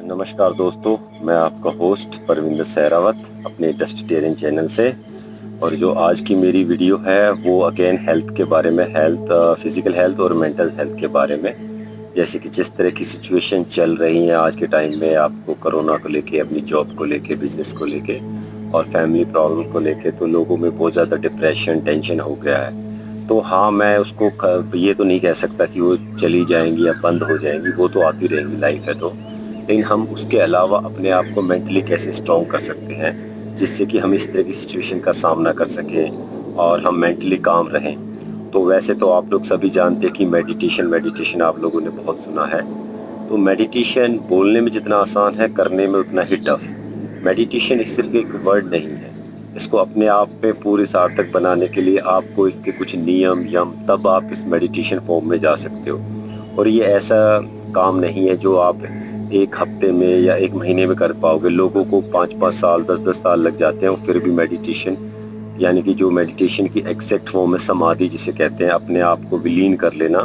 नमस्कार दोस्तों, मैं आपका होस्ट परविंदर सहरावत अपने डस्टिटेरियन चैनल से। और जो आज की मेरी वीडियो है वो अगेन हेल्थ के बारे में, फिजिकल हेल्थ और मेंटल हेल्थ के बारे में। जैसे कि जिस तरह की सिचुएशन चल रही है आज के टाइम में, आपको कोरोना को लेके, अपनी जॉब को लेके, बिजनेस को लेके और फैमिली प्रॉब्लम को लेके, तो लोगों में बहुत ज़्यादा डिप्रेशन, टेंशन हो गया है। तो हाँ, मैं उसको ये तो नहीं कह सकता कि वो चली जाएंगी या बंद हो जाएंगी, वो तो आती रहेंगी, लाइफ है तो। लेकिन हम उसके अलावा अपने आप को मेंटली कैसे स्ट्रॉन्ग कर सकते हैं जिससे कि हम इस तरह की सिचुएशन का सामना कर सकें और हम मेंटली काम रहें। तो वैसे तो आप लोग सभी जानते हैं कि मेडिटेशन मेडिटेशन आप लोगों ने बहुत सुना है। तो मेडिटेशन बोलने में जितना आसान है, करने में उतना ही टफ। मेडिटेशन सिर्फ एक वर्ड नहीं है, इसको अपने आप में पूरी सार्थक बनाने के लिए आपको इसके कुछ नियम यम, तब आप इस मेडिटेशन फॉर्म में जा सकते हो। और ये ऐसा काम नहीं है जो आप एक हफ्ते में या एक महीने में कर पाओगे। लोगों को 5-5 साल, 10-10 साल लग जाते हैं, फिर भी मेडिटेशन, यानी कि जो मेडिटेशन की एग्जैक्ट फॉर्म है, समाधि जिसे कहते हैं, अपने आप को विलीन कर लेना,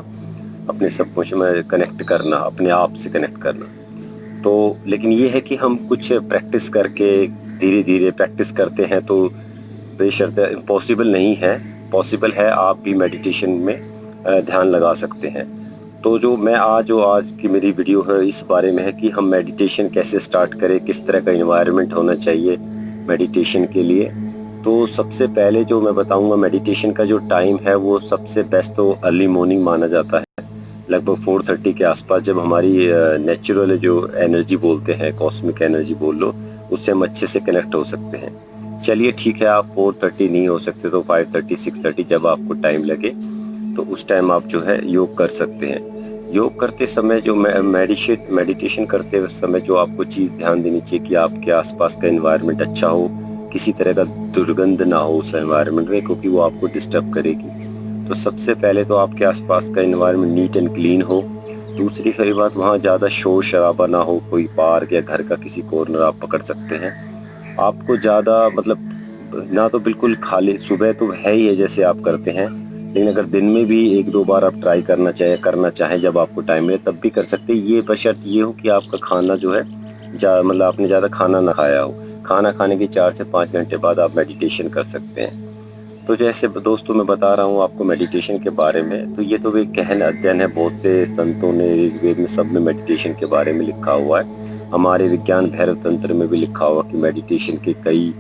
अपने सब कुछ में कनेक्ट करना, अपने आप से कनेक्ट करना। तो लेकिन ये है कि हम कुछ प्रैक्टिस करके, धीरे धीरे प्रैक्टिस करते हैं तो बेशर्त इम्पॉसिबल नहीं है, पॉसिबल है। आप भी मेडिटेशन में ध्यान लगा सकते हैं। तो जो आज की मेरी वीडियो है इस बारे में है कि हम मेडिटेशन कैसे स्टार्ट करें, किस तरह का इन्वायरमेंट होना चाहिए मेडिटेशन के लिए। तो सबसे पहले जो मैं बताऊंगा, मेडिटेशन का जो टाइम है वो सबसे बेस्ट तो अर्ली मॉर्निंग माना जाता है, लगभग 4:30 के आसपास, जब हमारी नेचुरल जो एनर्जी बोलते हैं, कॉस्मिक एनर्जी बोल लो, उससे हम अच्छे से कनेक्ट हो सकते हैं। चलिए ठीक है, आप 4:30 नहीं हो सकते तो 5:30, 6:30, जब आपको टाइम लगे तो उस टाइम आप जो है योग कर सकते हैं। योग करते समय जो मेडिटेशन करते समय जो आपको चीज़ ध्यान देनी चाहिए कि आपके आसपास का एनवायरनमेंट अच्छा हो, किसी तरह का दुर्गंध ना हो उस एनवायरनमेंट में, क्योंकि वो आपको डिस्टर्ब करेगी। तो सबसे पहले तो आपके आसपास का एनवायरनमेंट नीट एंड क्लीन हो। दूसरी सही बात, वहाँ ज़्यादा शोर शराबा ना हो, कोई पार्क या घर का किसी कॉर्नर आप पकड़ सकते हैं। आपको ज़्यादा मतलब ना तो बिल्कुल खाली, सुबह तो है ही है जैसे आप करते हैं, लेकिन अगर दिन में भी 1-2 बार आप ट्राई करना चाहें जब आपको टाइम मिले तब भी कर सकते हैं। ये बशर्त ये हो कि आपका खाना जो है, मतलब आपने ज़्यादा खाना ना खाया हो। खाना खाने के 4 से 5 घंटे बाद आप मेडिटेशन कर सकते हैं। तो जैसे दोस्तों मैं बता रहा हूँ आपको मेडिटेशन के बारे में, तो ये तो एक गहन अध्ययन है, बहुत से संतों ने, ऋग्वेद में, सब में मेडिटेशन के बारे में लिखा हुआ है। हमारे विज्ञान भैरव तंत्र में भी लिखा हुआ कि मेडिटेशन के कई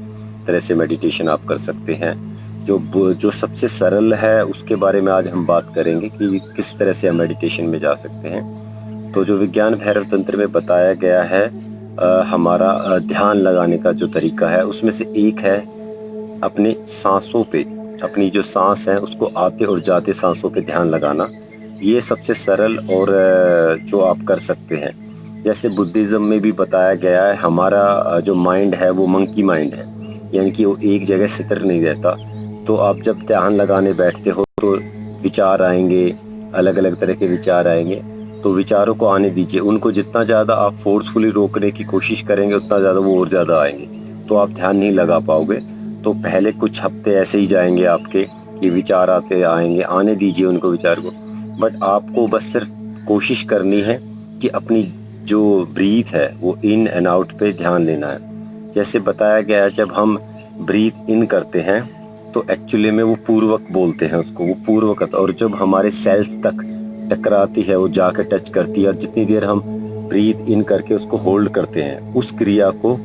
तरह से मेडिटेशन आप कर सकते हैं। जो सबसे सरल है उसके बारे में आज हम बात करेंगे कि किस तरह से हम मेडिटेशन में जा सकते हैं। तो जो विज्ञान भैरव तंत्र में बताया गया है, हमारा ध्यान लगाने का जो तरीका है उसमें से एक है अपने सांसों पे, अपनी जो सांस है उसको आते और जाते सांसों पे ध्यान लगाना। ये सबसे सरल और जो आप कर सकते हैं। जैसे बुद्धिज़्म में भी बताया गया है, हमारा जो माइंड है वो मंकी माइंड है, यानी कि वो एक जगह स्थिर नहीं रहता। तो आप जब ध्यान लगाने बैठते हो तो विचार आएंगे, अलग अलग तरह के विचार आएंगे। तो विचारों को आने दीजिए, उनको जितना ज़्यादा आप फोर्सफुली रोकने की कोशिश करेंगे उतना ज़्यादा वो और ज़्यादा आएंगे, तो आप ध्यान नहीं लगा पाओगे। तो पहले कुछ हफ्ते ऐसे ही जाएंगे आपके, कि विचार आते आएंगे, आने दीजिए उनको, विचार को। बट आपको बस सिर्फ कोशिश करनी है कि अपनी जो ब्रीथ है वो इन एंड आउट पे ध्यान लेना है। जैसे बताया गया है, जब हम ब्रीथ इन करते हैं तो एक्चुअली में वो पूर्वक बोलते हैं उसको, वो पूर्वक, और जब हमारे सेल्स तक टकराती है, वो जाकर टच करती है, और जितनी देर हम ब्रीथ इन करके उसको होल्ड करते हैं, उस क्रिया को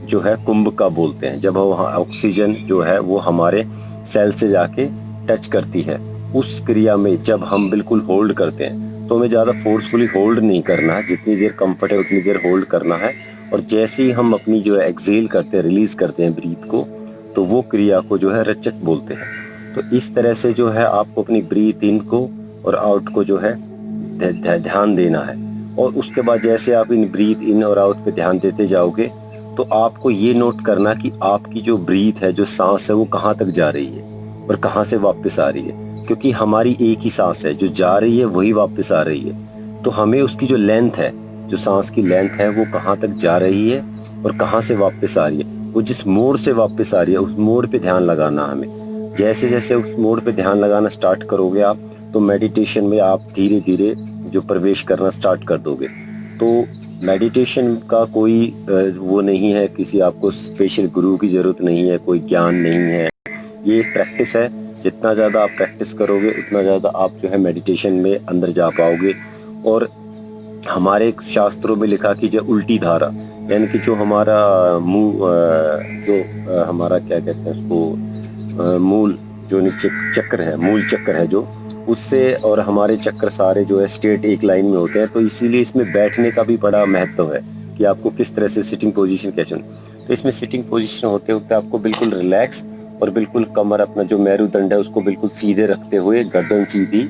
जो है कुंभका बोलते हैं। जब वहाँ ऑक्सीजन जो है वो हमारे सेल से जाके टच करती है, उस क्रिया में जब हम बिल्कुल होल्ड करते हैं, तो हमें ज़्यादा फोर्सफुली होल्ड नहीं करना है, जितनी देर कंफर्ट है उतनी देर होल्ड करना है। और जैसे ही हम अपनी जो है एक्सेल करते हैं, रिलीज करते हैं ब्रीथ को, तो वो क्रिया को जो है रचक बोलते हैं। तो इस तरह से जो है आपको अपनी ब्रीथ इन को और आउट को जो है ध्यान देना है। और उसके बाद जैसे आप इन ब्रीथ इन और आउट पे ध्यान देते जाओगे, तो आपको ये नोट करना कि आपकी जो ब्रीथ है, जो सांस है, वो कहाँ तक जा रही है और कहाँ से वापस आ रही है। क्योंकि हमारी एक ही सांस है, जो जा रही है वही वापस आ रही है। तो हमें उसकी जो लेंथ है, जो सांस की लेंथ है, वो कहाँ तक जा रही है और कहाँ से वापस आ रही है, वो जिस मोड़ से वापस आ रही है उस मोड़ पे ध्यान लगाना हमें। जैसे जैसे उस मोड़ पे ध्यान लगाना स्टार्ट करोगे आप, तो मेडिटेशन में आप धीरे धीरे जो प्रवेश करना स्टार्ट कर दोगे। तो मेडिटेशन का कोई वो नहीं है, किसी आपको स्पेशल गुरु की ज़रूरत नहीं है, कोई ज्ञान नहीं है। ये एक प्रैक्टिस है। जितना ज़्यादा आप प्रैक्टिस करोगे उतना ज़्यादा आप जो है मेडिटेशन में अंदर जा पाओगे। और हमारे शास्त्रों में लिखा कि जो उल्टी धारा, यानी कि जो हमारा मुंह जो हमारा क्या कहते हैं उसको, मूल जो नीचे चक्र है, मूल चक्र है जो, उससे और हमारे चक्र सारे जो है स्ट्रेट एक लाइन में होते हैं। तो इसीलिए इसमें बैठने का भी बड़ा महत्व है कि आपको किस तरह से सिटिंग पोजीशन कैसे। तो इसमें सिटिंग पोजीशन होते होते आपको बिल्कुल रिलैक्स और बिल्कुल कमर, अपना जो मेरुदंड है उसको बिल्कुल सीधे रखते हुए, गर्दन सीधी,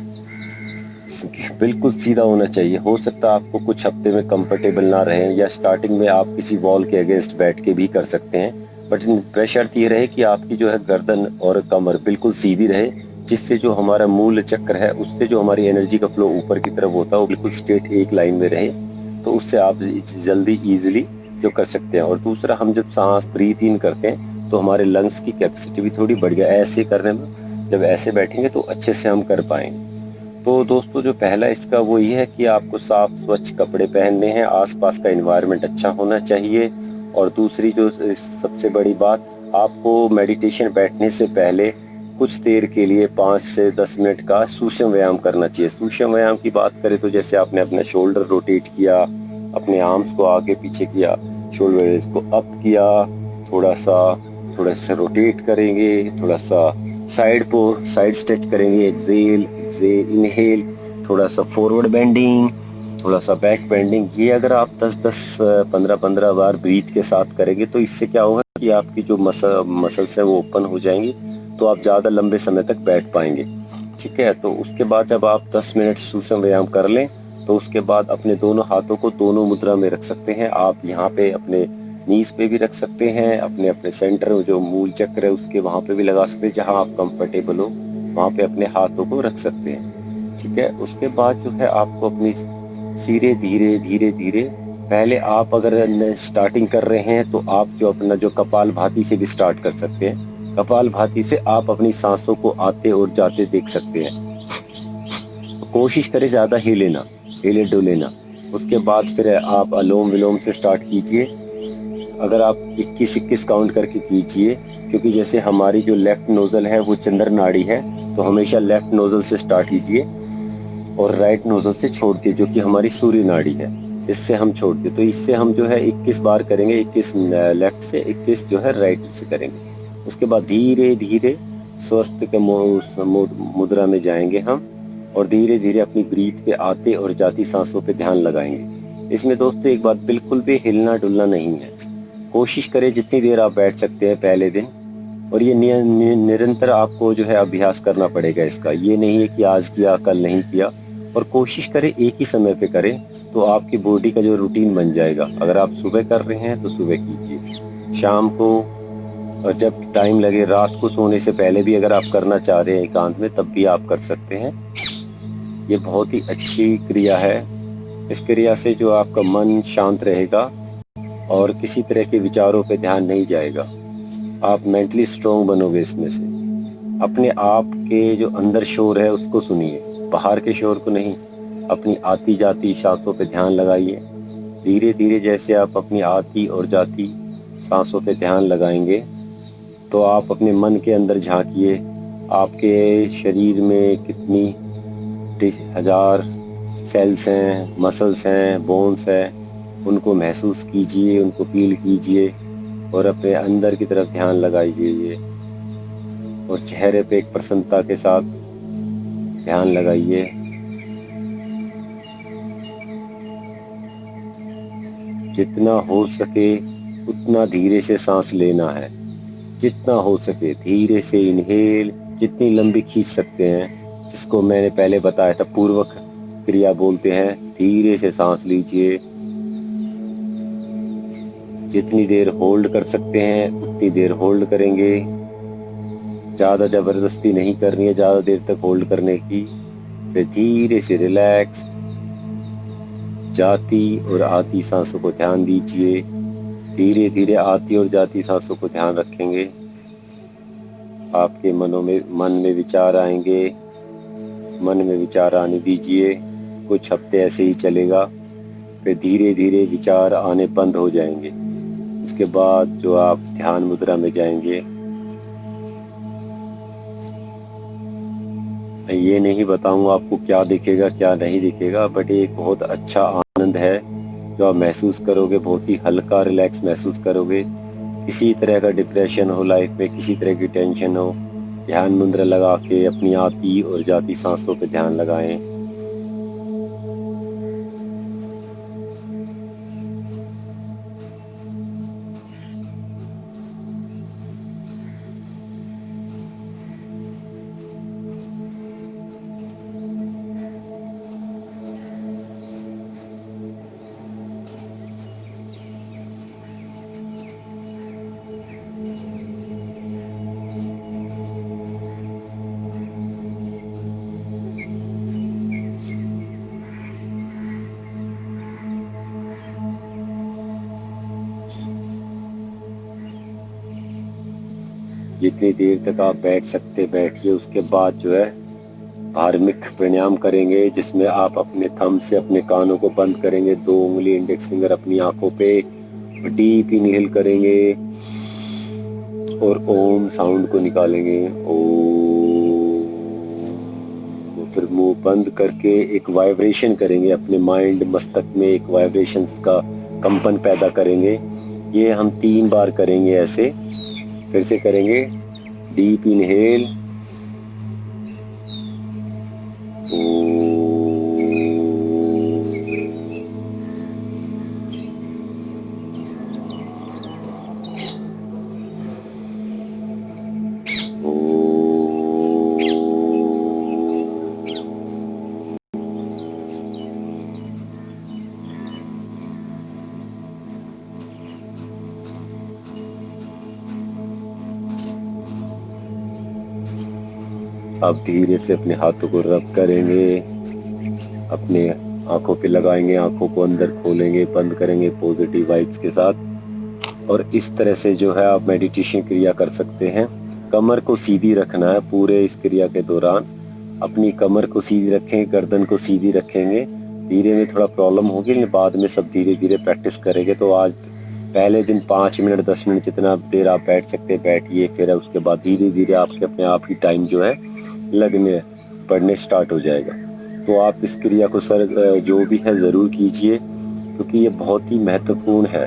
बिल्कुल सीधा होना चाहिए। हो सकता है आपको कुछ हफ्ते में कंफर्टेबल ना रहे, या स्टार्टिंग में आप किसी वॉल के अगेंस्ट बैठ के भी कर सकते हैं, बट शर्त ये रहे कि आपकी जो है गर्दन और कमर बिल्कुल सीधी रहे, जिससे जो हमारा मूल चक्र है उससे जो हमारी एनर्जी का फ्लो ऊपर की तरफ होता है वो बिल्कुल स्ट्रेट एक लाइन में रहे। तो उससे आप जल्दी ईजिली जो कर सकते हैं। और दूसरा, हम जब सांस ब्रीथ इन करते हैं तो हमारे लंग्स की कैपेसिटी भी थोड़ी बढ़ जाए ऐसे करने में। जब ऐसे बैठेंगे तो अच्छे से हम कर पाएंगे। तो दोस्तों, जो पहला इसका वो ये है कि आपको साफ स्वच्छ कपड़े पहनने हैं, आसपास का एनवायरनमेंट अच्छा होना चाहिए। और दूसरी जो सबसे बड़ी बात, आपको मेडिटेशन बैठने से पहले कुछ देर के लिए 5 से 10 मिनट का सूक्ष्म व्यायाम करना चाहिए। सूक्ष्म व्यायाम की बात करें तो जैसे आपने अपने शोल्डर रोटेट किया, अपने आर्म्स को आगे पीछे किया, शोल्डर को अप किया, थोड़ा सा रोटेट करेंगे, थोड़ा सा साइड स्ट्रेच करेंगे, एक्सेल एक्सेल इनहेल, थोड़ा सा फॉरवर्ड बेंडिंग, थोड़ा सा बैक बेंडिंग। ये अगर आप 10-10 15-15 बार ब्रीथ के साथ करेंगे तो इससे क्या होगा कि आपकी जो मसल्स है वो ओपन हो जाएंगी, तो आप ज़्यादा लंबे समय तक बैठ पाएंगे। ठीक है। तो उसके बाद जब आप 10 मिनट सूक्ष्म व्यायाम कर लें तो उसके बाद अपने दोनों हाथों को दोनों मुद्रा में रख सकते हैं। आप यहाँ पे अपने नीज पे भी रख सकते हैं, अपने अपने सेंटर जो मूल चक्र है उसके वहाँ पे भी लगा सकते हैं, जहाँ आप कंफर्टेबल हो वहाँ पे अपने हाथों को रख सकते हैं। ठीक है। उसके बाद जो है आपको अपनी धीरे धीरे धीरे धीरे, पहले आप अगर स्टार्टिंग कर रहे हैं तो आप जो अपना जो कपाल भाती से भी स्टार्ट कर सकते हैं। कपाल भाती से आप अपनी सांसों को आते और जाते देख सकते हैं। तो कोशिश करें ज़्यादा हिले डुले ना। उसके बाद फिर आप अलोम विलोम से स्टार्ट कीजिए। अगर आप 21-21 काउंट करके कीजिए, क्योंकि जैसे हमारी जो लेफ्ट नोजल है वो चंद्र नाड़ी है, तो हमेशा लेफ्ट नोजल से स्टार्ट कीजिए और राइट नोजल से छोड़िए, जो कि हमारी सूर्य नाड़ी है, इससे हम छोड़ते। तो इससे हम जो है 21 बार करेंगे, 21 लेफ्ट से, 21 जो है राइट से करेंगे। उसके बाद धीरे धीरे स्वस्थ के मुद्रा में जाएंगे हम, और धीरे धीरे अपनी ब्रीथ पे आते और जाती सांसों पे ध्यान लगाएंगे। इसमें दोस्तों एक बात, बिल्कुल भी हिलना डुलना नहीं है। कोशिश करें जितनी देर आप बैठ सकते हैं पहले दिन, और ये निरंतर आपको जो है अभ्यास करना पड़ेगा इसका। ये नहीं है कि आज किया कल नहीं किया। और कोशिश करें एक ही समय पे करें, तो आपकी बॉडी का जो रूटीन बन जाएगा। अगर आप सुबह कर रहे हैं तो सुबह कीजिए, शाम को, और जब टाइम लगे रात को सोने से पहले भी अगर आप करना चाह रहे हैं एकांत में, तब भी आप कर सकते हैं। ये बहुत ही अच्छी क्रिया है। इस क्रिया से जो आपका मन शांत रहेगा और किसी तरह के विचारों पे ध्यान नहीं जाएगा। आप मेंटली स्ट्रोंग बनोगे इसमें से। अपने आप के जो अंदर शोर है उसको सुनिए, बाहर के शोर को नहीं। अपनी आती जाती सांसों पे ध्यान लगाइए। धीरे धीरे जैसे आप अपनी आती और जाती सांसों पे ध्यान लगाएंगे, तो आप अपने मन के अंदर झांकिए। आपके शरीर में कितनी 10,000 सेल्स हैं, मसल्स हैं, बोन्स हैं, उनको महसूस कीजिए, उनको फील कीजिए, और अपने अंदर की तरफ ध्यान लगाइए। और चेहरे पे एक प्रसन्नता के साथ ध्यान लगाइए। जितना हो सके उतना धीरे से सांस लेना है, जितना हो सके धीरे से इनहेल, जितनी लंबी खींच सकते हैं, जिसको मैंने पहले बताया था पूर्वक क्रिया बोलते हैं। धीरे से सांस लीजिए, जितनी देर होल्ड कर सकते हैं उतनी देर होल्ड करेंगे। ज़्यादा ज़बरदस्ती नहीं करनी है ज़्यादा देर तक होल्ड करने की। फिर धीरे से रिलैक्स, जाती और आती सांसों को ध्यान दीजिए। धीरे धीरे आती और जाती सांसों को ध्यान रखेंगे। आपके मन में विचार आएंगे, मन में विचार आने दीजिए। कुछ हफ्ते ऐसे ही चलेगा। फिर धीरे धीरे विचार आने बंद हो जाएंगे। उसके बाद जो आप ध्यान मुद्रा में जाएंगे, ये नहीं बताऊंगा आपको क्या दिखेगा क्या नहीं दिखेगा, बट ये एक बहुत अच्छा आनंद है जो आप महसूस करोगे। बहुत ही हल्का रिलैक्स महसूस करोगे। किसी तरह का डिप्रेशन हो लाइफ में, किसी तरह की टेंशन हो, ध्यान मुद्रा लगा के अपनी आती और जाती सांसों पे ध्यान लगाएं। जितनी देर तक आप बैठ सकते बैठिए। उसके बाद जो है धार्मिक प्राणायाम करेंगे, जिसमें आप अपने थंब से अपने कानों को बंद करेंगे, 2 उंगली इंडेक्स फिंगर अपनी आंखों पे, डीप इनहेल करेंगे और ओम साउंड को निकालेंगे, ओम। फिर मुंह बंद करके एक वाइब्रेशन करेंगे, अपने माइंड मस्तक में एक वाइब्रेशंस का कंपन पैदा करेंगे। ये हम 3 बार करेंगे ऐसे। फिर से करेंगे, डीप इनहेल, अब धीरे से अपने हाथों को रब करेंगे, अपने आंखों पे लगाएंगे, आंखों को अंदर खोलेंगे, बंद करेंगे पॉजिटिव वाइब्स के साथ। और इस तरह से जो है आप मेडिटेशन क्रिया कर सकते हैं। कमर को सीधी रखना है पूरे इस क्रिया के दौरान। अपनी कमर को सीधी रखेंगे, गर्दन को सीधी रखेंगे। धीरे में थोड़ा प्रॉब्लम होगी, लेकिन बाद में सब धीरे धीरे प्रैक्टिस करेंगे। तो आज पहले दिन 5 मिनट 10 मिनट जितना देर आप बैठ सकते बैठिए। फिर उसके बाद धीरे धीरे आपके अपने आप ही टाइम जो है लगने पड़ने स्टार्ट हो जाएगा। तो आप इस क्रिया को सर जो भी है ज़रूर कीजिए, क्योंकि ये बहुत ही महत्वपूर्ण है।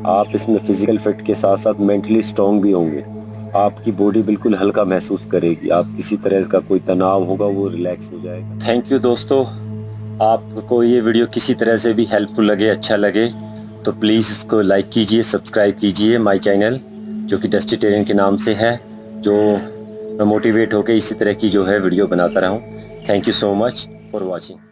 आप इसमें फिजिकल फिट के साथ साथ मेंटली स्ट्रॉन्ग भी होंगे। आपकी बॉडी बिल्कुल हल्का महसूस करेगी। आप किसी तरह का कोई तनाव होगा वो रिलैक्स हो जाएगा। थैंक यू दोस्तों। आपको ये वीडियो किसी तरह से भी हेल्पफुल लगे, अच्छा लगे, तो प्लीज़ इसको लाइक कीजिए, सब्सक्राइब कीजिए माय चैनल जो कि डस्टिटेरियन के नाम से है, जो मैं मोटिवेट होकर इसी तरह की जो है वीडियो बनाता रहा हूँ। Thank you so much for watching.